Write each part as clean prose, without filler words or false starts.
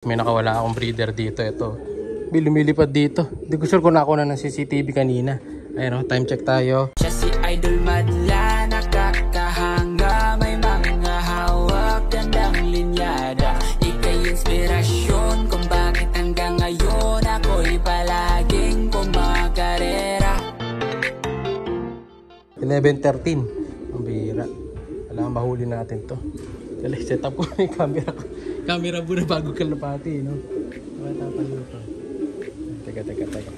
May nakawala akong breeder dito. Ito. Lumilipad dito. Hindi ko sure kung nakuha na ng CCTV kanina. Ayun o, time check tayo. Siya si Idol Madla, nakakahanga, may mga hawak, gandang linyada. Ika'y inspirasyon kung bakit hanggang ngayon ako'y palaging kumakarera. 11:13. Ang bihira. Alam, mahuli natin to. Dali, set up ko yung camera ko. Camera muna bago kalapati, no? Matapalo to. Teka.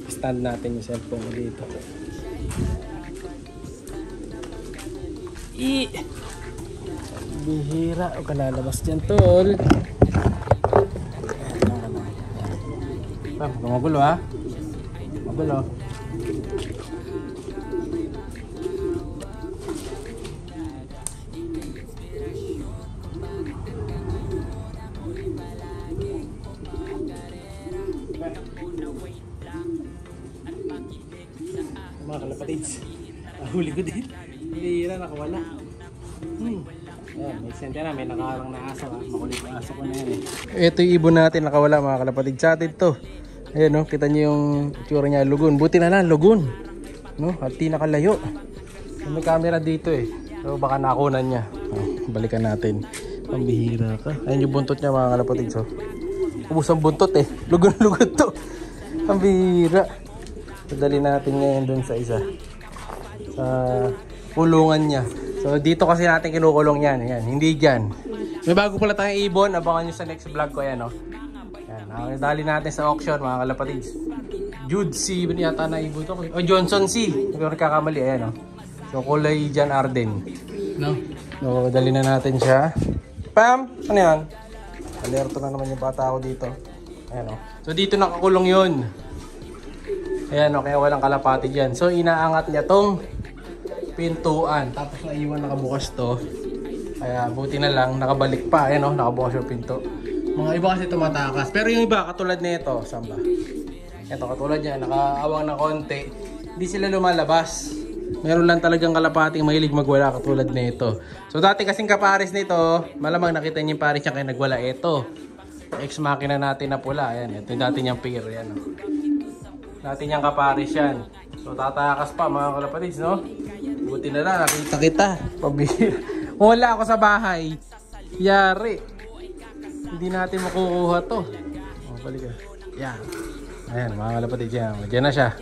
Stand natin yung cellphone ko dito. Bihira. O ka lalabas dyan, tol. Magulo, ha? Magulo. Mga kalapatids, huli ko din. Hira, nakawala. Ayan, may sente na, may nakaharang na aso, ha. Makulit na aso ko na yan, eh. Ito yung ibon natin, nakawala, mga kalapatids. Sa atin to. Ayan, no, kita nyo yung itsura niya, lugon. Buti na lang, lugon, no, at di nakalayo. May camera dito, eh. So baka nakunan niya. Balikan natin. Ang bihira ka. Ayan yung buntot niya, mga kalapatids, oh. Ubus ang buntot, eh. Lugon-lugon to. Ang bihira. Dali natin ngayon dun sa isa, sa kulungan niya. So dito kasi natin kinukulong yan. Yan, hindi dyan. May bago pala tayong ibon. Abangan nyo sa next vlog ko yan, no? Yan, dali natin sa auction, mga kalapatids. Jude C. Yata na ibon to. O Johnson C. Hindi ko nagkakamali. Ayan, no? So kulay Jan Arden, no? So dali na natin siya. Pam! Ano yan? Alerto na naman yung bata ko dito. Ayan, no? So dito nakakulong yun. Ayan, okay, walang kalapati dyan. So, inaangat niya tong pintuan. Tapos, naiwan nakabukas to. Kaya, buti na lang, nakabalik pa. Ayan, nakabukas yung pinto. Mga iba kasi tumatakas. Pero yung iba, katulad nito, saan ba? Ito, katulad niya, nakaawang na konti. Hindi sila lumalabas. Meron lang talagang kalapating mahilig magwala, katulad nito. So, dati kasing kapares nito, malamang nakita niyo yung pares niya kaya nagwala. Ito, ex-makina natin na pula. Ayan, ito yung dati niyang pair. Ayan, dati niyang kapares yan. So tatakas pa, mga kalapatids, no? Buti na lang, nakita kita. Pabihira. Wala ako sa bahay. Yari. Hindi natin makukuha to. Balik ka. Yan. Ayan, mga kalapatids yan. Diyan na siya.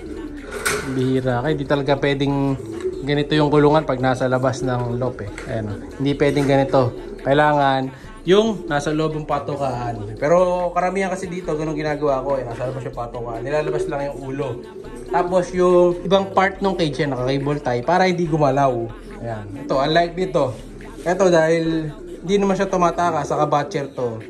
Bihira. Kaya hindi talaga pwedeng ganito yung kulungan pag nasa labas ng loop, eh. Ayan, hindi pwedeng ganito. Kailangan yung nasa loob ng patokaan. Pero karamihan kasi dito, ganun ginagawa ko, eh. Nasa labas yung patokaan. Nilalabas lang yung ulo. Tapos yung ibang part ng cage yan, naka-cable tie para hindi gumalaw. Ayan. Ito, unlike dito. Ito dahil hindi naman siya tumataka sa kabatcher to.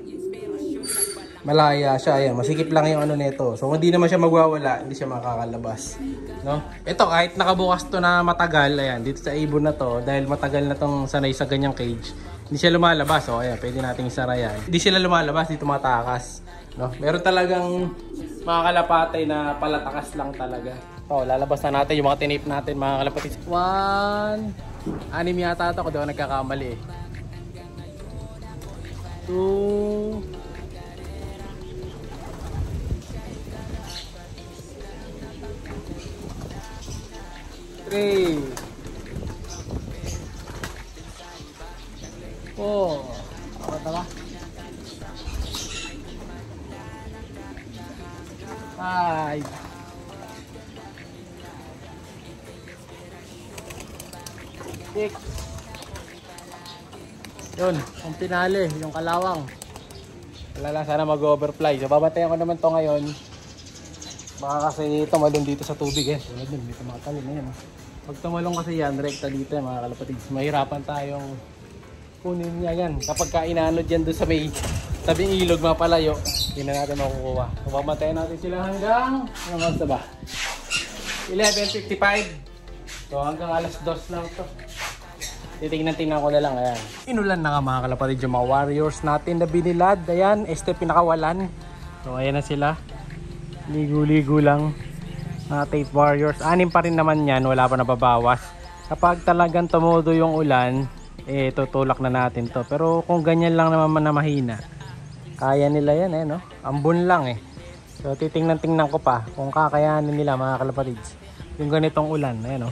Malaya siya. Ayan. Masikip lang yung ano nito. So hindi naman siya magwawala. Hindi siya makakalabas. No? Ito kahit nakabukas to na matagal. Ayan. Dito sa ibon na to. Dahil matagal na tong sanay sa ganyang cage. Hindi siya lumalabas. O ayan. Pwede nating isara yan. Hindi sila lumalabas. Hindi tumatakas. No? Meron talagang mga kalapatay na palatakas lang talaga. O lalabas na natin yung mga tinape natin, mga kalapatay. 1. 6 yata ito. Kung di ako nagkakamali, eh. 2. 3. 4. Ako tama. 5. 6. Yun, ang pinali, yung kalawang. Wala lang, sana mag-overfly. So babantayan ko naman to ngayon. Baka kasi tumalon dito sa tubig, eh. Tulad nun, may tumatalon na yan. Pag tumalong kasi yan, rekta dito, mga kalapatids. Mahirapan tayong kunin niya yan. Kapag kainanod yan doon sa may tabing ilog, mapalayo, hindi na natin makukuha. So babantayan natin sila hanggang, hanggang sa ba? 11:55. So hanggang alas 2 lang to. Titignan-tingnan ko na lang, ayan. Inulan na nga, mga kalapatids, yung mga warriors natin na binilad. Ayan, pinakawalan. So ayan na sila. Ligo-ligo lang. Tate warriors. 6 pa rin naman yan, wala pa nababawas. Kapag talagang tumudo yung ulan, eh tutulak na natin to. Pero kung ganyan lang naman na mahina, Kaya nila yan no? Ambon lang So titingnan ko pa kung kakayanin nila mga kalapatids. Yung ganitong ulan, ayan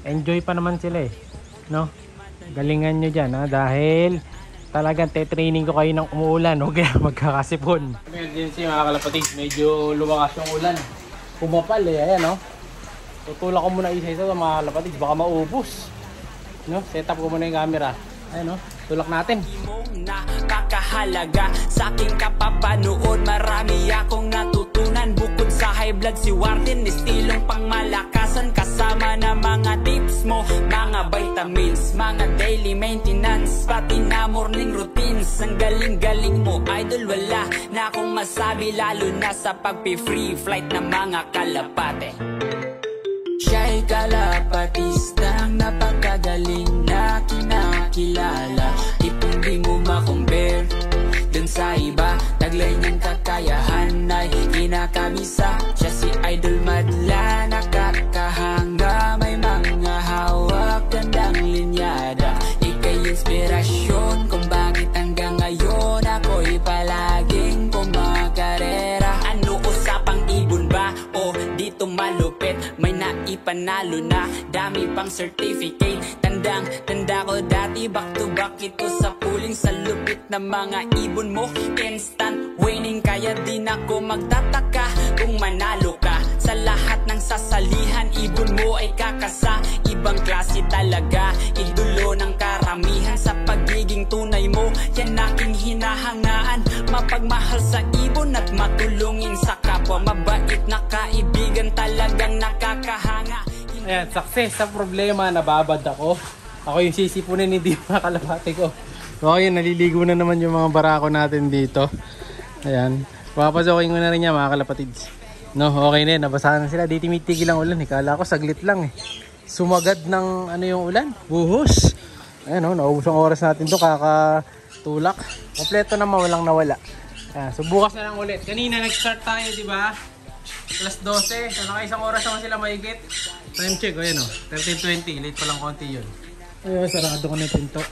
Enjoy pa naman sila no? Galingan nyo dyan dahil talagang te-training ko kayo ng umuulan, huwag kaya magkakasipon. Emergency mga kalapatids, medyo lumakas yung ulan. Pumapal ayan Tutulak ko muna isa-isa mga kalapatids, baka maubos. Set up ko muna yung camera. Ayan tulak natin. Napakahalaga sa aking kapapanood. Marami akong natutunan. Bukod sa high blood, si Warden estilong pangmalakasan. Kasama na mga tips mo, mga vitamins, mga daily maintenance, pati na morning routines. Ang galing-galing mo, idol, wala na akong masabi. Lalo na sa pagpi-free flight ng mga kalapate. Siya'y kalapatistang napakagaling na kinakilala. Di mo ma-compare dun sa iba. Taglay niyang kakayahan ay kinakabisa. Siya si Idol Madla, nakakahanga. May mga hawak, gandang linyada. Ika'y inspirasyon kung bakit hanggang ngayon ako'y palaging kumakarera. Ano usapang ibon ba? O dito malupit, may naipanalo na, dami pang certificate. Tanda ko dati, back to back ito sa puling. Sa lupit na mga ibon mo, instant winning. Kaya din ako magtataka kung manalo ka. Sa lahat ng sasalihan, ibon mo ay kakasa. Ibang klase talaga, idulo ng karamihan. Sa pagiging tunay mo, yan aking hinahangaan. Mapagmahal sa ibon at matulungin sa kapwa. Mabait na kaibigan, talagang nakakahanga. Ayan, success sa problema, nababad ako. Ako yung sisipunin, hindi mga kalapate ko. So ayun, naliligo na naman yung mga barako natin dito. Ayan, papasokin ko na rin niya mga kalapatids. Okay na, nabasahan na sila. Di timitigil ang ulan, kala ko saglit lang Sumagad ng yung ulan, buhos. Ayan naubos ang oras natin to, kakatulak. Kompleto naman, walang nawala. Ayan, so bukas na lang ulit. Kanina nag-start tayo, di ba? Plus 12, so naka-isang oras naman sila mahigit. Time check, ayan 13:20, late pa lang konti yun. Ayun, sarado ko na yung pinto.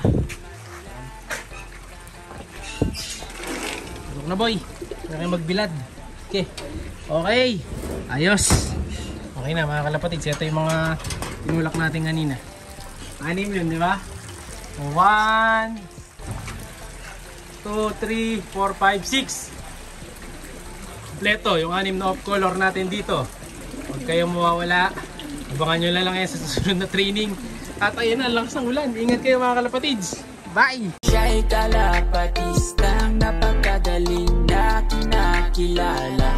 Tulog na boy, kaya kayo magbilad. Okay, ayos. Okay na mga kalapatids, ito yung mga tinulak natin kanina. 6 yun, di ba? 1, 2, 3, 4, 5, 6. Kompleto yung 6 na off color natin dito. Huwag kayong mawawala. Abangan nyo lang yan sa susunod na training. At ayun na, lakas ng ulan. Ingat kayo mga kalapatids. Bye! Siya'y kalapatistang napakagaling na kinakilala.